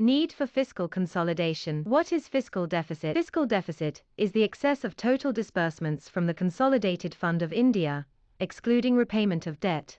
Need for fiscal consolidation. What is fiscal deficit? Fiscal deficit is the excess of total disbursements from the Consolidated Fund of India, excluding repayment of debt,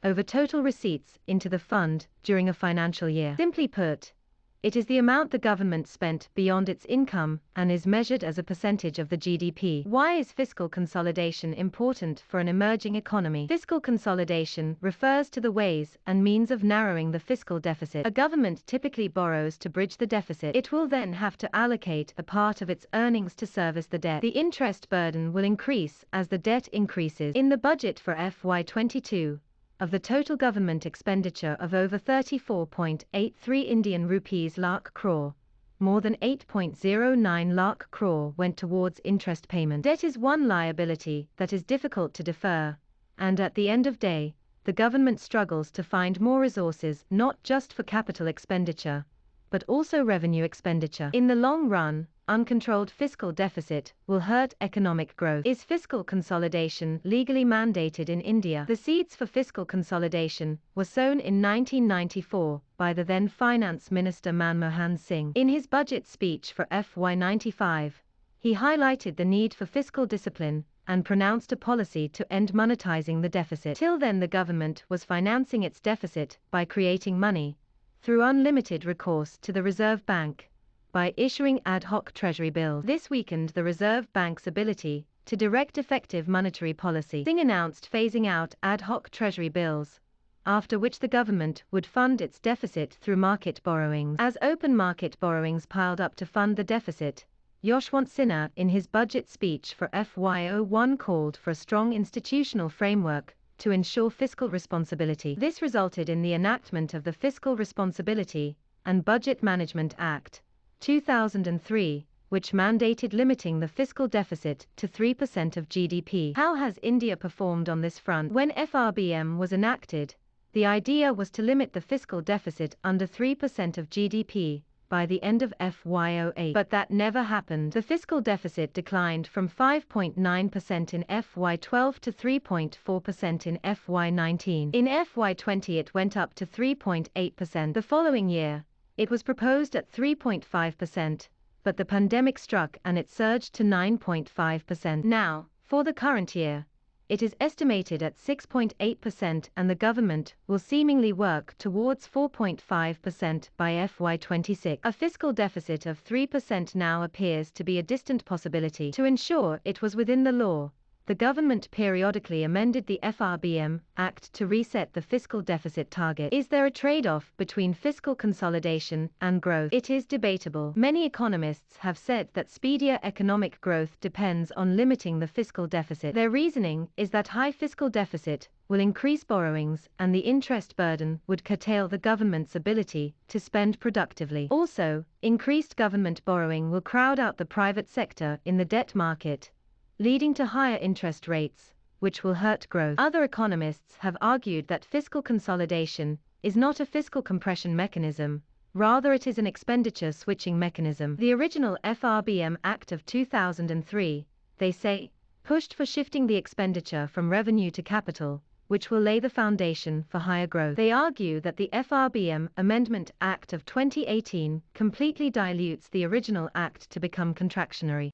over total receipts into the fund during a financial year. Simply put, it is the amount the government spent beyond its income and is measured as a percentage of the GDP. Why is fiscal consolidation important for an emerging economy? Fiscal consolidation refers to the ways and means of narrowing the fiscal deficit. A government typically borrows to bridge the deficit. It will then have to allocate a part of its earnings to service the debt. The interest burden will increase as the debt increases. In the budget for FY22, of the total government expenditure of over 34.83 Indian rupees lakh crore, more than 8.09 lakh crore went towards interest payment. Debt is one liability that is difficult to defer, and at the end of day, the government struggles to find more resources not just for capital expenditure, but also revenue expenditure. In the long run, uncontrolled fiscal deficit will hurt economic growth. Is fiscal consolidation legally mandated in India? The seeds for fiscal consolidation were sown in 1994 by the then Finance Minister Manmohan Singh. In his budget speech for FY95, he highlighted the need for fiscal discipline and pronounced a policy to end monetising the deficit. Till then, the government was financing its deficit by creating money through unlimited recourse to the Reserve Bank by issuing ad hoc treasury bills. This weakened the Reserve Bank's ability to direct effective monetary policy. Singh announced phasing out ad hoc treasury bills, after which the government would fund its deficit through market borrowings. As open market borrowings piled up to fund the deficit, Yashwant Sinha in his budget speech for FY01 called for a strong institutional framework to ensure fiscal responsibility. This resulted in the enactment of the Fiscal Responsibility and Budget Management Act 2003, which mandated limiting the fiscal deficit to 3% of GDP. How has India performed on this front? When FRBM was enacted, the idea was to limit the fiscal deficit under 3% of GDP by the end of FY08. But that never happened. The fiscal deficit declined from 5.9% in FY12 to 3.4% in FY19. In FY20 it went up to 3.8%. The following year, it was proposed at 3.5%, but the pandemic struck and it surged to 9.5%. Now, for the current year, it is estimated at 6.8% and the government will seemingly work towards 4.5% by FY26. A fiscal deficit of 3% now appears to be a distant possibility. To ensure it was within the law, the government periodically amended the FRBM Act to reset the fiscal deficit target. Is there a trade-off between fiscal consolidation and growth? It is debatable. Many economists have said that speedier economic growth depends on limiting the fiscal deficit. Their reasoning is that high fiscal deficit will increase borrowings and the interest burden would curtail the government's ability to spend productively. Also, increased government borrowing will crowd out the private sector in the debt market, leading to higher interest rates, which will hurt growth. Other economists have argued that fiscal consolidation is not a fiscal compression mechanism, rather it is an expenditure switching mechanism. The original FRBM Act of 2003, they say, pushed for shifting the expenditure from revenue to capital, which will lay the foundation for higher growth. They argue that the FRBM Amendment Act of 2018 completely dilutes the original act to become contractionary.